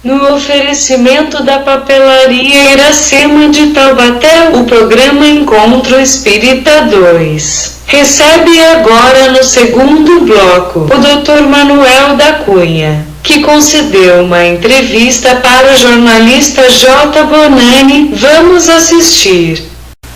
No oferecimento da papelaria Iracema de Taubaté, o programa Encontro Espírita 2. Recebe agora no segundo bloco o Dr. Manuel da Cunha, que concedeu uma entrevista para o jornalista J. Bonani. Vamos assistir.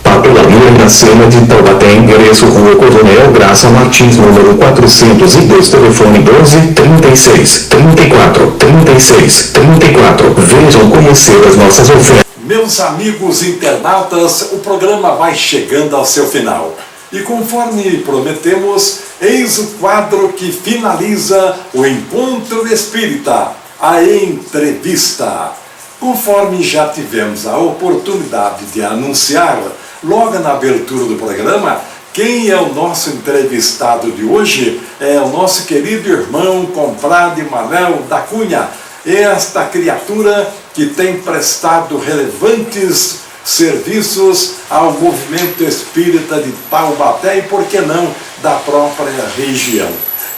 Papelaria Iracema de Taubaté, endereço Rua Coronel Graça Martins, número 402, telefone 12 36 34 36 34. Vejam conhecer as nossas ofertas. Meus amigos internautas, o programa vai chegando ao seu final. E conforme prometemos, eis o quadro que finaliza o Encontro Espírita, a entrevista. Conforme já tivemos a oportunidade de anunciar logo na abertura do programa, quem é o nosso entrevistado de hoje é o nosso querido irmão, compadre Manuel da Cunha, esta criatura que tem prestado relevantes serviços ao movimento espírita de Taubaté e, por que não, da própria região.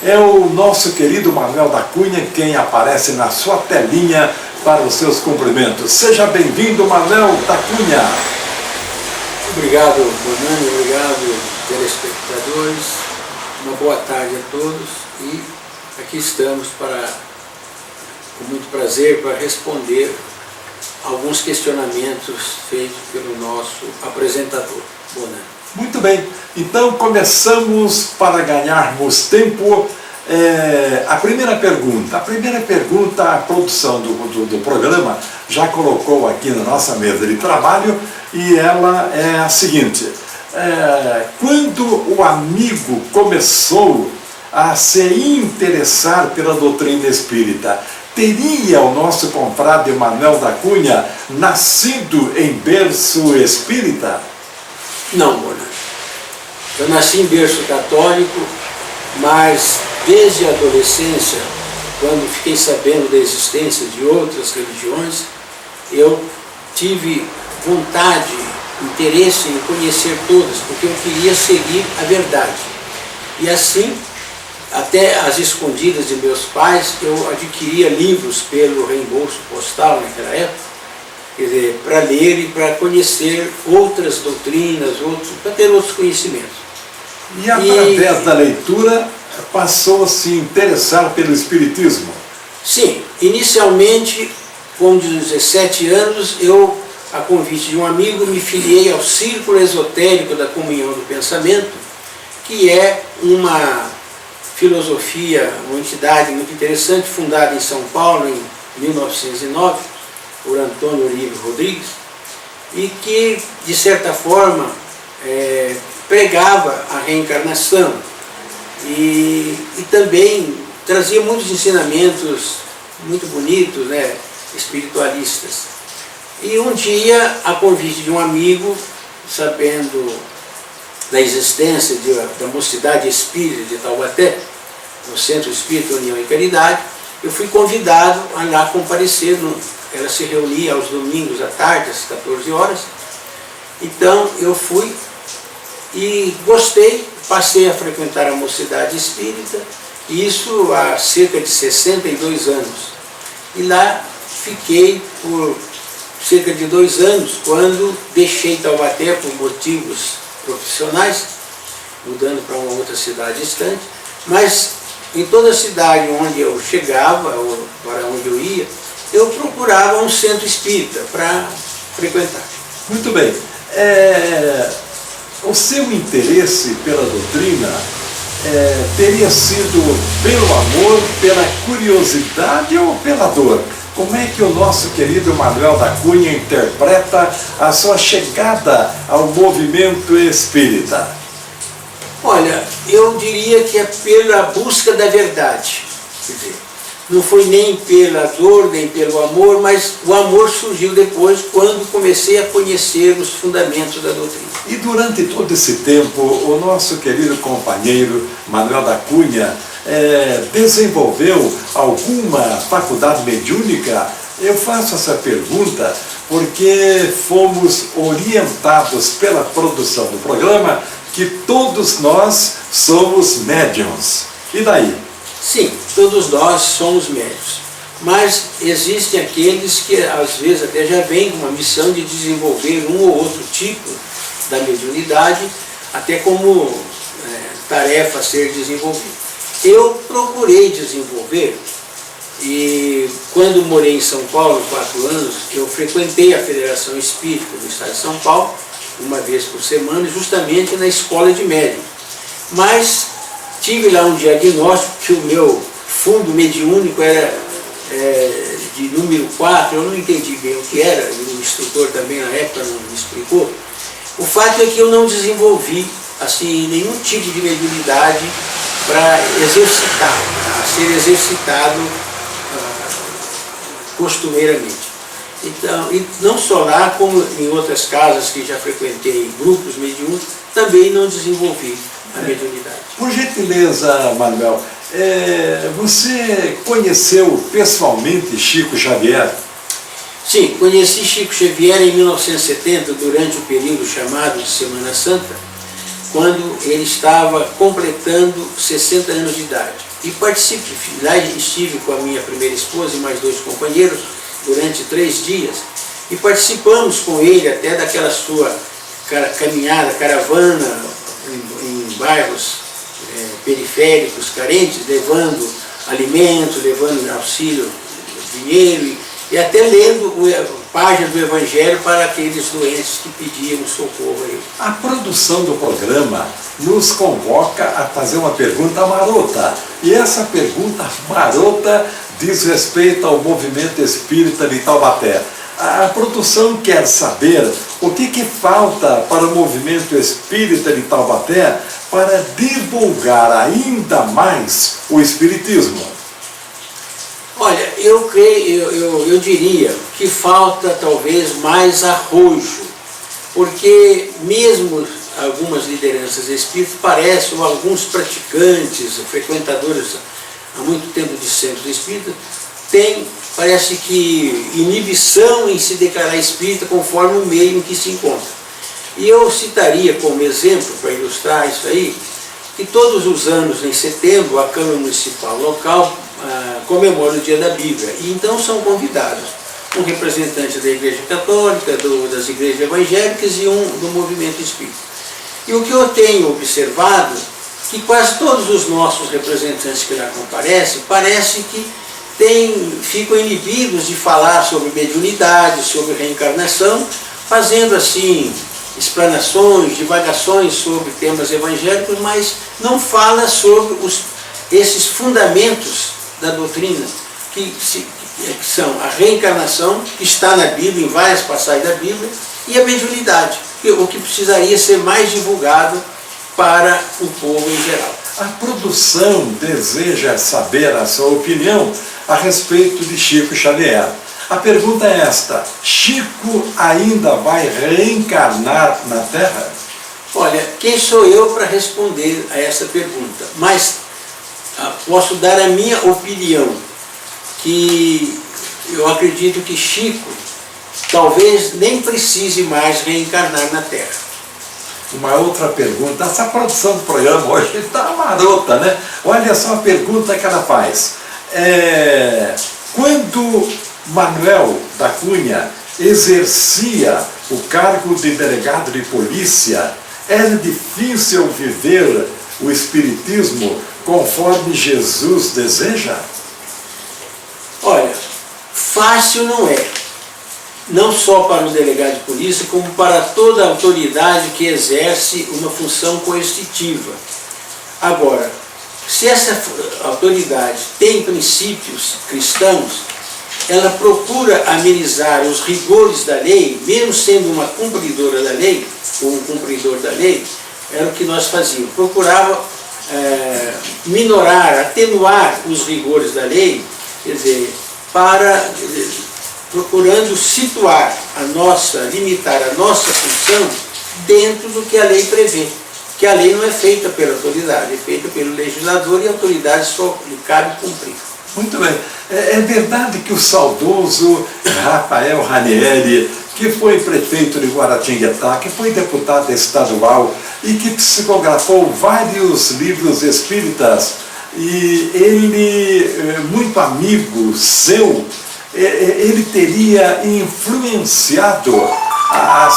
É o nosso querido Manuel da Cunha quem aparece na sua telinha para os seus cumprimentos. Seja bem-vindo, Manuel da Cunha. Obrigado, Bonani, obrigado, telespectadores. Uma boa tarde a todos e aqui estamos com muito prazer para responder alguns questionamentos feitos pelo nosso apresentador, Bonani. Muito bem, então começamos para ganharmos tempo. A primeira pergunta, a produção do programa já colocou aqui na nossa mesa de trabalho e ela é a seguinte: quando o amigo começou a se interessar pela doutrina espírita, teria o nosso confrade Manuel da Cunha nascido em berço espírita? Não, Bonani. Eu nasci em berço católico, mas desde a adolescência, quando fiquei sabendo da existência de outras religiões, eu tive vontade, interesse em conhecer todas, porque eu queria seguir a verdade. E assim, até às escondidas de meus pais, eu adquiria livros pelo reembolso postal naquela época, quer dizer, para ler e para conhecer outras doutrinas, para ter outros conhecimentos. E através da leitura passou a se interessar pelo Espiritismo? Sim, inicialmente, com 17 anos, eu, a convite de um amigo, me filiei ao Círculo Esotérico da Comunhão do Pensamento, que é uma filosofia, uma entidade muito interessante, fundada em São Paulo em 1909, por Antônio Uribe Rodrigues, e que, de certa forma, pregava a reencarnação e também trazia muitos ensinamentos muito bonitos, espiritualistas. E um dia, a convite de um amigo, sabendo da existência da Mocidade Espírita de Taubaté, no Centro Espírita União e Caridade, eu fui convidado a lá comparecer. Ela se reunia aos domingos à tarde, às 14 horas. Então eu fui e gostei, passei a frequentar a Mocidade Espírita, isso há cerca de 62 anos. E lá fiquei por cerca de 2 anos, quando deixei Taubaté por motivos profissionais, mudando para uma outra cidade distante, mas em toda cidade onde eu chegava, ou para onde eu ia, eu procurava um centro espírita para frequentar. Muito bem. O seu interesse pela doutrina teria sido pelo amor, pela curiosidade ou pela dor? Como é que o nosso querido Manuel da Cunha interpreta a sua chegada ao movimento espírita? Olha, eu diria que é pela busca da verdade. Quer dizer, não foi nem pela dor, nem pelo amor, mas o amor surgiu depois, quando comecei a conhecer os fundamentos da doutrina. E durante todo esse tempo, o nosso querido companheiro Manuel da Cunha desenvolveu alguma faculdade mediúnica? Eu faço essa pergunta porque fomos orientados pela produção do programa que todos nós somos médiuns. E daí? Sim, todos nós somos médiuns. mas existem aqueles que às vezes até já vêm com uma missão de desenvolver um ou outro tipo da mediunidade, até como tarefa a ser desenvolvida. Eu procurei desenvolver, e quando morei em São Paulo, 4 anos, eu frequentei a Federação Espírita do Estado de São Paulo, uma vez por semana, justamente na escola de médium. Mas tive lá um diagnóstico que o meu fundo mediúnico era de número 4, eu não entendi bem o que era, o instrutor também na época não me explicou. O fato é que eu não desenvolvi assim, nenhum tipo de mediunidade para exercitar, a ser exercitado costumeiramente. Então, e não só lá, como em outras casas que já frequentei, grupos mediúnicos, também não desenvolvi a mediunidade. Por gentileza, Manuel, você conheceu pessoalmente Chico Xavier? Sim, conheci Chico Xavier em 1970, durante o período chamado de Semana Santa, quando ele estava completando 60 anos de idade. E participei, lá estive com a minha primeira esposa e mais 2 companheiros durante 3 dias, e participamos com ele até daquela sua caminhada, caravana em bairros periféricos, carentes, levando alimento, levando auxílio, dinheiro, e até lendo páginas do Evangelho para aqueles doentes que pediam socorro a ele. A produção do programa nos convoca a fazer uma pergunta marota. E essa pergunta marota diz respeito ao movimento espírita de Taubaté. A produção quer saber o que falta para o movimento espírita de Taubaté para divulgar ainda mais o espiritismo. Olha, eu diria que falta talvez mais arrojo, porque mesmo algumas lideranças espíritas parecem, ou alguns praticantes, frequentadores há muito tempo de centro espírita, têm, parece que, inibição em se declarar espírita conforme o meio em que se encontra. E eu citaria como exemplo, para ilustrar isso aí, que todos os anos, em setembro, a Câmara Municipal local comemora o Dia da Bíblia. E então são convidados um representante da Igreja Católica, das igrejas evangélicas e um do movimento espírita. E o que eu tenho observado, que quase todos os nossos representantes que lá comparecem, parece que ficam inibidos de falar sobre mediunidade, sobre reencarnação, fazendo assim explanações, divagações sobre temas evangélicos, mas não fala sobre esses fundamentos da doutrina, que são a reencarnação, que está na Bíblia, em várias passagens da Bíblia, e a mediunidade, o que precisaria ser mais divulgado para o povo em geral. A produção deseja saber a sua opinião a respeito de Chico Xavier. A pergunta é esta: Chico ainda vai reencarnar na Terra? Olha, quem sou eu para responder a essa pergunta? Mas posso dar a minha opinião, que eu acredito que Chico talvez nem precise mais reencarnar na Terra. Uma outra pergunta, essa produção do programa hoje está marota, né? Olha só a pergunta que ela faz. Quando Manuel da Cunha exercia o cargo de delegado de polícia, era difícil viver o espiritismo conforme Jesus deseja? Olha, fácil não é. Não só para o delegado de polícia, como para toda autoridade que exerce uma função coercitiva. Agora, se essa autoridade tem princípios cristãos, ela procura amenizar os rigores da lei, mesmo sendo uma cumpridora da lei, ou um cumpridor da lei, era o que nós fazíamos. Procurava minorar, atenuar os rigores da lei, quer dizer, procurando situar limitar a nossa função dentro do que a lei prevê. Que a lei não é feita pela autoridade, é feita pelo legislador e a autoridade só lhe cabe cumprir. Muito bem. É verdade que o saudoso Rafael Ranieri, que foi prefeito de Guaratinguetá, que foi deputado estadual e que psicografou vários livros espíritas, e ele, muito amigo seu, ele teria influenciado a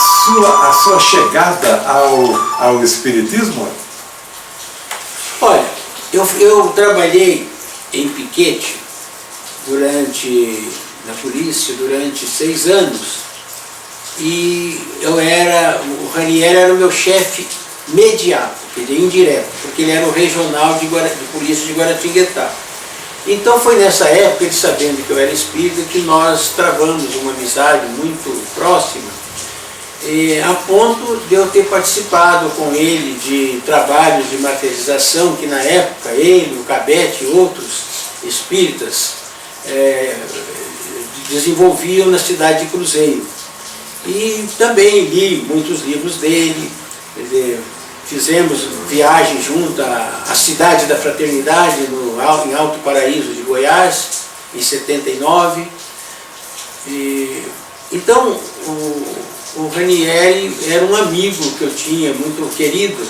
sua chegada ao Espiritismo? Olha, eu trabalhei em piquete na polícia durante 6 anos, e o Ranieri era o meu chefe imediato, quer dizer, indireto, porque ele era o regional de polícia de Guaratinguetá. Então foi nessa época, ele sabendo que eu era espírita, que nós travamos uma amizade muito próxima, a ponto de eu ter participado com ele de trabalhos de materialização que na época ele, o Cabete e outros espíritas desenvolviam na cidade de Cruzeiro. E também li muitos livros dele, fizemos viagem junto à Cidade da Fraternidade, em Alto Paraíso de Goiás, em 79. Então, o Ranieri era um amigo que eu tinha, muito querido,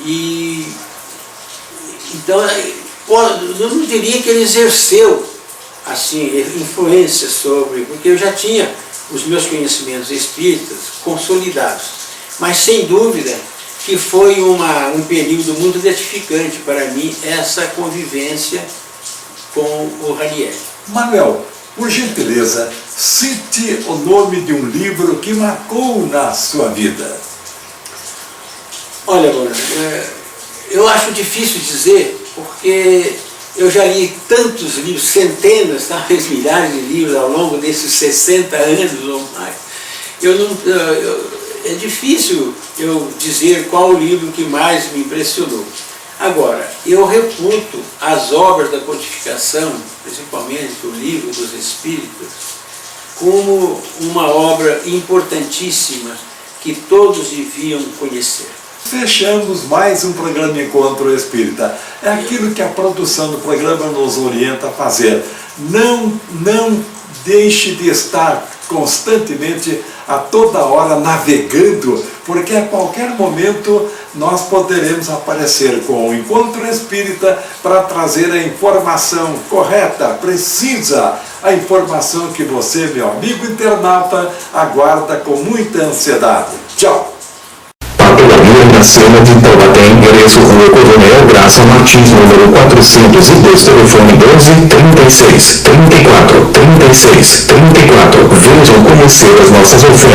e então eu não diria que ele exerceu assim, influência sobre, porque eu já tinha os meus conhecimentos espíritas consolidados, mas sem dúvida que foi um período muito gratificante para mim, essa convivência com o Ranieri. Manuel, por gentileza, cite o nome de um livro que marcou na sua vida. Olha, Bruno, eu acho difícil dizer, porque eu já li tantos livros, centenas, talvez milhares de livros ao longo desses 60 anos ou mais. É difícil eu dizer qual o livro que mais me impressionou. Agora, eu reputo as obras da codificação, principalmente o Livro dos Espíritos, como uma obra importantíssima que todos deviam conhecer. Fechamos mais um programa Encontro Espírita. É aquilo que a produção do programa nos orienta a fazer. Não deixe de estar constantemente, a toda hora, navegando, porque a qualquer momento nós poderemos aparecer com o Encontro Espírita para trazer a informação correta, precisa, a informação que você, meu amigo internauta, aguarda com muita ansiedade. Tchau! Papelaria na Sena de Taubaté, endereço Rua Coronel Graça Martins, número 402, telefone 12 36 34 36 34. Vejam conhecer as nossas ofertas.